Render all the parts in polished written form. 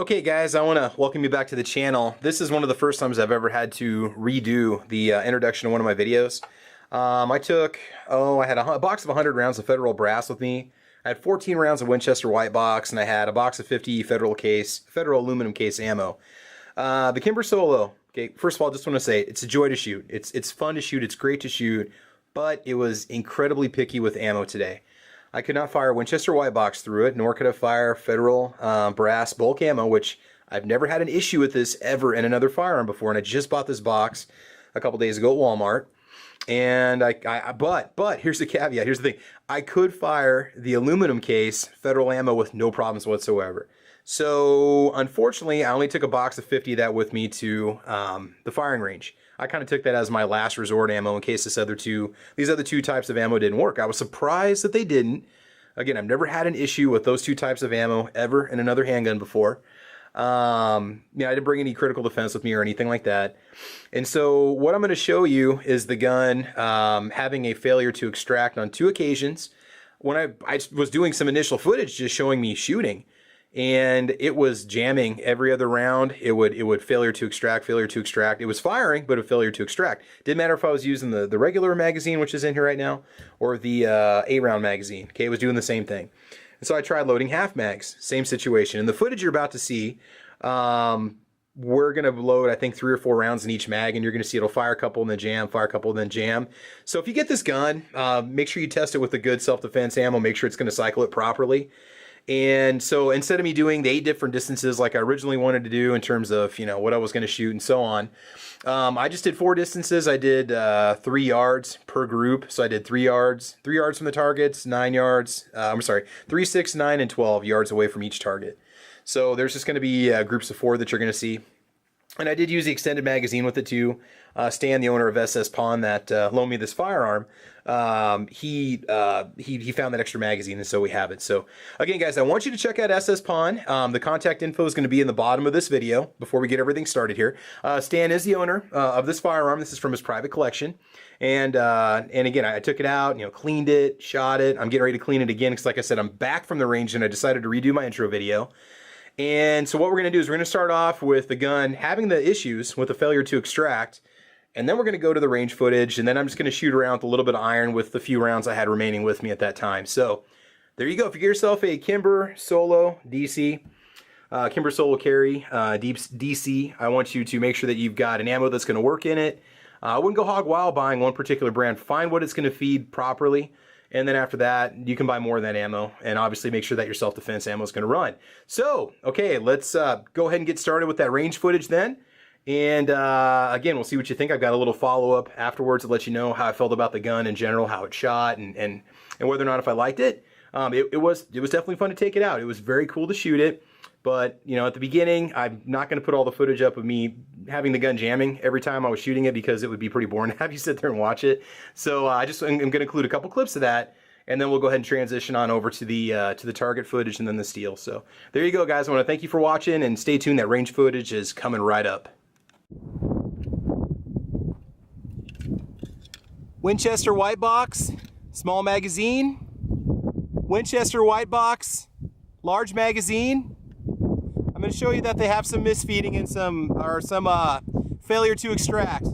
Okay guys, I want to welcome you back to the channel. This is one of the first times I've ever had to redo the introduction of one of my videos. I had a box of 100 rounds of Federal brass with me. I had 14 rounds of Winchester white box, and I had a box of 50 Federal aluminum case ammo. The Kimber Solo, okay, first of all, just want to say, it's a joy to shoot. It's fun to shoot, it's great to shoot, but it was incredibly picky with ammo today. I could not fire Winchester white box through it, nor could I fire Federal brass bulk ammo, which I've never had an issue with this ever in another firearm before, and I just bought this box a couple days ago at Walmart. And but here's the caveat, here's the thing. I could fire the aluminum case Federal ammo with no problems whatsoever. So unfortunately, I only took a box of 50 of that with me to the firing range. I kind of took that as my last resort ammo in case these other two types of ammo didn't work. I was surprised that they didn't. Again, I've never had an issue with those two types of ammo ever in another handgun before. I didn't bring any critical defense with me or anything like that. And so what I'm going to show you is the gun having a failure to extract on 2 occasions. When I was doing some initial footage just showing me shooting, and it was jamming every other round. It would failure to extract. It was firing, but a failure to extract. Didn't matter if I was using the regular magazine, which is in here right now, or the 8-round magazine. Okay, it was doing the same thing. And so I tried loading half mags, same situation. In the footage you're about to see, we're gonna load, I think, 3 or 4 rounds in each mag, and you're gonna see it'll fire a couple and then jam, fire a couple and then jam. So if you get this gun, make sure you test it with a good self-defense ammo. Make sure it's gonna cycle it properly. And so instead of me doing the 8 different distances like I originally wanted to do in terms of, you know, what I was going to shoot and so on, I just did 4 distances. I did 3 yards per group. So I did 3 yards from the targets, 9 yards, 3, 6, 9, and 12 yards away from each target. So there's just going to be groups of 4 that you're going to see. And I did use the extended magazine with it too. Stan, the owner of SS Pawn that loaned me this firearm, he found that extra magazine, and so we have it. So again, guys, I want you to check out SS Pawn. The contact info is going to be in the bottom of this video before we get everything started here. Stan is the owner of this firearm. This is from his private collection. And again, I took it out, cleaned it, shot it. I'm getting ready to clean it again because, like I said, I'm back from the range and I decided to redo my intro video. And so what we're going to do is we're going to start off with the gun having the issues with the failure to extract, and then we're going to go to the range footage, and then I'm just going to shoot around with a little bit of iron with the few rounds I had remaining with me at that time. So there you go. If you get yourself a Kimber Solo DC, Kimber Solo Carry DC, I want you to make sure that you've got an ammo that's going to work in it. I wouldn't go hog wild buying one particular brand. Find what it's going to feed properly. And then after that, you can buy more of that ammo, and obviously make sure that your self-defense ammo is going to run. So, okay, let's go ahead and get started with that range footage then. And again, we'll see what you think. I've got a little follow-up afterwards to let you know how I felt about the gun in general, how it shot, and whether or not if I liked it. It was definitely fun to take it out. It was very cool to shoot it. But, at the beginning, I'm not going to put all the footage up of me having the gun jamming every time I was shooting it because it would be pretty boring to have you sit there and watch it. So I'm going to include a couple clips of that, and then we'll go ahead and transition on over to the target footage and then the steel. So there you go, guys. I want to thank you for watching, and stay tuned. That range footage is coming right up. Winchester white box, small magazine. Winchester white box, large magazine. I'm going to show you that they have some misfeeding and some failure to extract.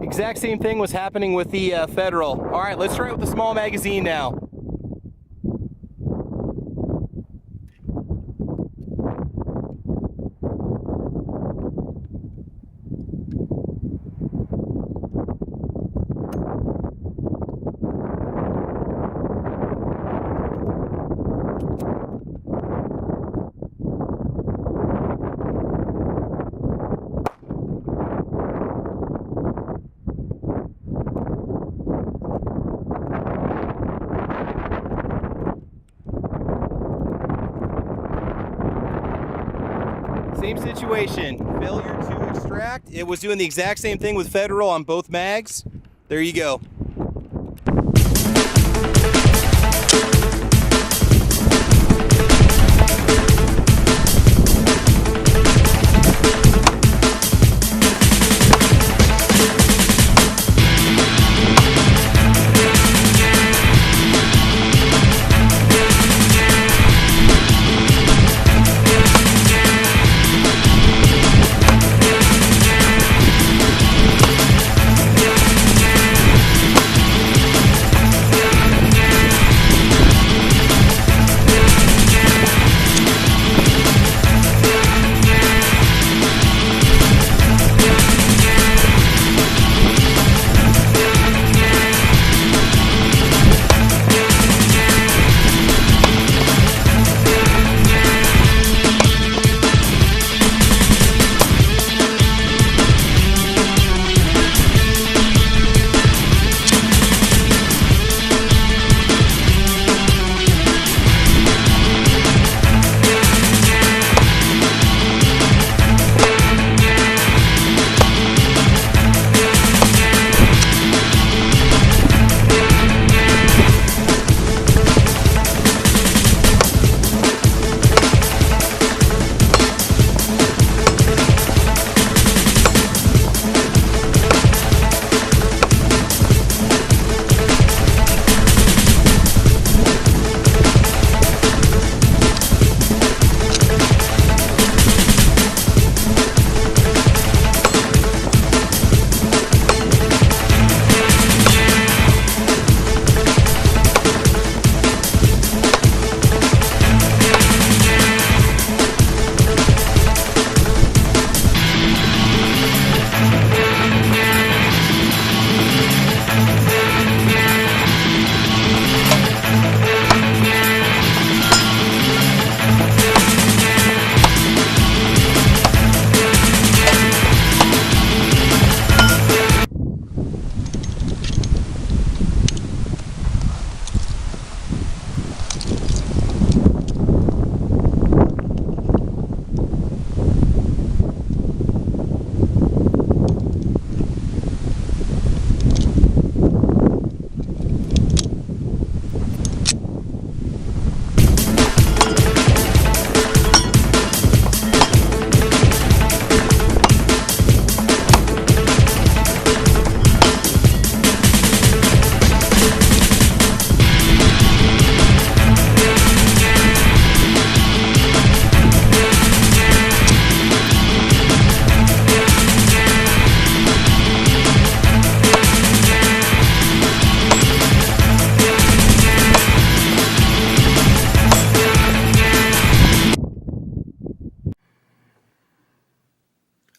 Exact same thing was happening with the Federal. All right, let's try it with the small magazine now. Same situation. Failure to extract. It was doing the exact same thing with Federal on both mags. There you go.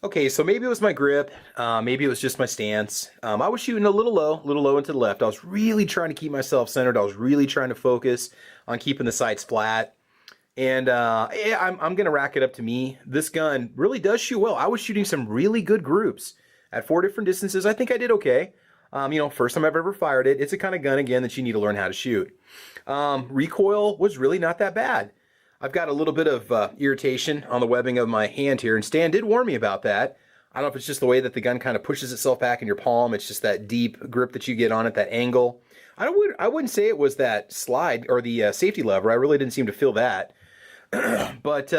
Okay, so maybe it was my grip, maybe it was just my stance. I was shooting a little low and to the left. I was really trying to keep myself centered. I was really trying to focus on keeping the sights flat. And yeah, I'm going to rack it up to me. This gun really does shoot well. I was shooting some really good groups at 4 different distances. I think I did okay. You know, first time I've ever fired it. It's a kind of gun, again, that you need to learn how to shoot. Recoil was really not that bad. I've got a little bit of irritation on the webbing of my hand here, and Stan did warn me about that. I don't know if it's just the way that the gun kind of pushes itself back in your palm. It's just that deep grip that you get on it, that angle. I wouldn't say it was that slide or the safety lever. I really didn't seem to feel that. But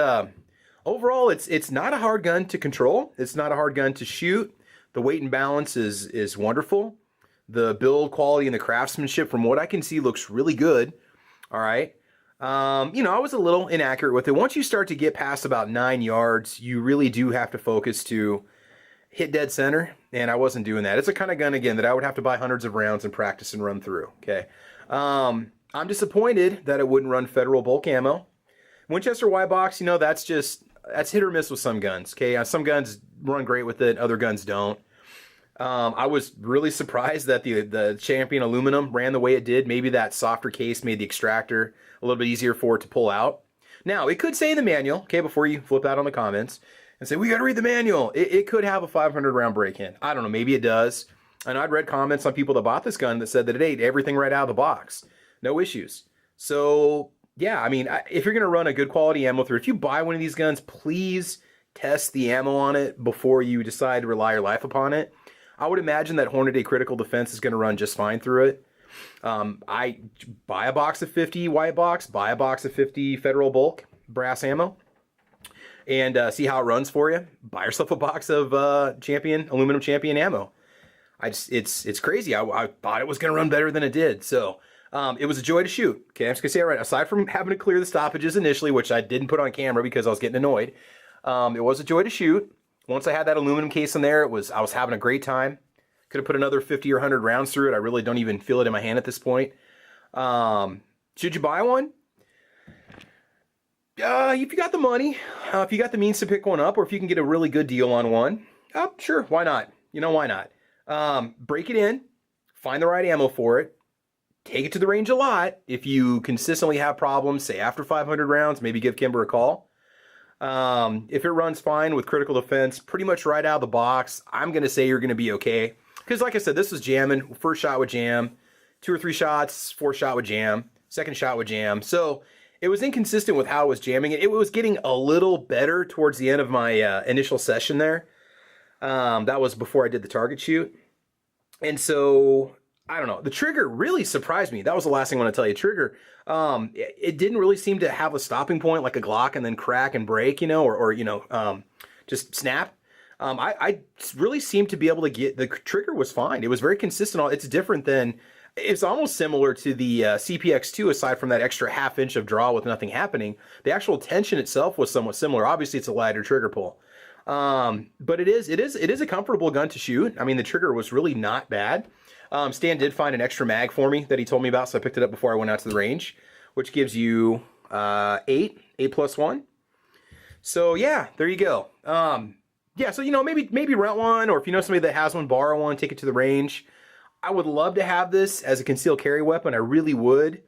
overall, it's not a hard gun to control. It's not a hard gun to shoot. The weight and balance is wonderful. The build quality and the craftsmanship, from what I can see, looks really good. All right. You know, I was a little inaccurate with it. Once you start to get past about 9 yards, you really do have to focus to hit dead center, and I wasn't doing that. It's a kind of gun, again, that I would have to buy hundreds of rounds and practice and run through, okay? I'm disappointed that it wouldn't run Federal bulk ammo. Winchester white box, you know, that's hit or miss with some guns, okay? Some guns run great with it, other guns don't. I was really surprised that the Champion aluminum ran the way it did. Maybe that softer case made the extractor a little bit easier for it to pull out. Now, it could say in the manual, okay, before you flip out on the comments and say, we got to read the manual. It could have a 500 round break-in. I don't know, maybe it does. And I'd read comments on people that bought this gun that said that it ate everything right out of the box. No issues. So, yeah, I mean, if you're going to run a good quality ammo through, if you buy one of these guns, please test the ammo on it before you decide to rely your life upon it. I would imagine that Hornady Critical Defense is going to run just fine through it. I buy a box of 50 white box, buy a box of 50 Federal bulk brass ammo, and see how it runs for you. Buy yourself a box of aluminum champion ammo. It's crazy. I thought it was going to run better than it did. So it was a joy to shoot. Okay, I'm just going to say it right. Aside from having to clear the stoppages initially, which I didn't put on camera because I was getting annoyed, it was a joy to shoot. Once I had that aluminum case in there, I was having a great time. Could have put another 50 or 100 rounds through it. I really don't even feel it in my hand at this point. Should you buy one? If you got the money, if you got the means to pick one up, or if you can get a really good deal on one, sure, why not? You know, why not? Break it in, find the right ammo for it, take it to the range a lot. If you consistently have problems, say after 500 rounds, maybe give Kimber a call. If it runs fine with critical defense, pretty much right out of the box, I'm going to say you're going to be okay. Because like I said, this was jamming. First shot with jam, 2 or 3 shots, 4th shot with jam, 2nd shot with jam. So it was inconsistent with how it was jamming. It was getting a little better towards the end of my initial session there. That was before I did the target shoot. And so, I don't know. The trigger really surprised me. That was the last thing I want to tell you. Trigger, it didn't really seem to have a stopping point like a Glock and then crack and break, you know, or you know, just snap. I really seemed to be able to get, the trigger was fine. It was very consistent. It's different than, it's almost similar to the CPX2 aside from that extra ½ inch of draw with nothing happening. The actual tension itself was somewhat similar. Obviously it's a lighter trigger pull. But it is a comfortable gun to shoot. I mean, the trigger was really not bad. Stan did find an extra mag for me that he told me about, so I picked it up before I went out to the range, which gives you 8 + 1. So yeah, there you go. Yeah, so, you know, maybe rent one, or if you know somebody that has one, borrow one, take it to the range. I would love to have this as a concealed carry weapon. I really would.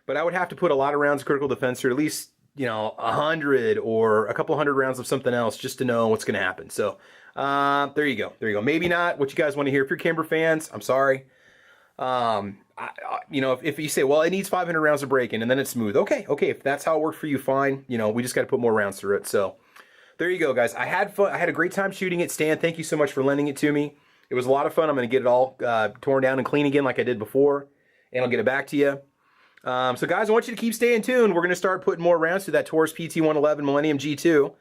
But I would have to put a lot of rounds of critical defense, or at least, you know, 100 or a couple hundred rounds of something else just to know what's going to happen. So, there you go. There you go. Maybe not what you guys want to hear. If you're Kimber fans, I'm sorry. You know, if you say, well, it needs 500 rounds of break-in and then it's smooth. Okay, if that's how it worked for you, fine. You know, we just got to put more rounds through it. So, there you go, guys. I had fun. I had a great time shooting it. Stan, thank you so much for lending it to me. It was a lot of fun. I'm going to get it all torn down and clean again like I did before, and I'll get it back to you. So, guys, I want you to keep staying tuned. We're going to start putting more rounds through that Taurus PT-111 Millennium G2.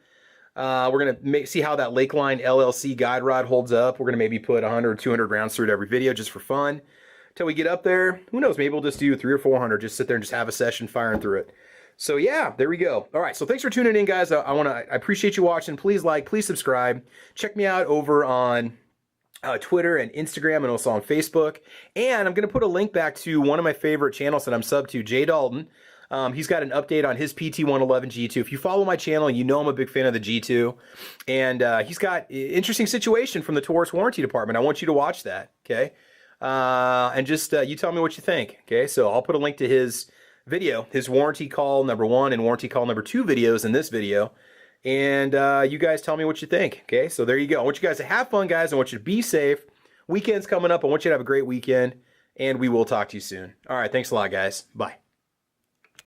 We're going to see how that Lakeline LLC guide rod holds up. We're going to maybe put 100 or 200 rounds through it every video just for fun. Until we get up there, who knows, maybe we'll just do 300 or 400, just sit there and just have a session firing through it. So yeah, there we go. All right, so thanks for tuning in, guys. I appreciate you watching. Please like, please subscribe. Check me out over on Twitter and Instagram, and also on Facebook. And I'm going to put a link back to one of my favorite channels that I'm sub to, Jay Dalton. He's got an update on his PT-111 G2. If you follow my channel, you know I'm a big fan of the G2. And he's got an interesting situation from the Taurus warranty department. I want you to watch that, okay? And just you tell me what you think, okay? So I'll put a link to his video, his warranty call number 1 and warranty call number 2 videos in this video. And you guys tell me what you think, okay? So there you go. I want you guys to have fun, guys. I want you to be safe. Weekend's coming up. I want you to have a great weekend. And we will talk to you soon. All right, thanks a lot, guys. Bye.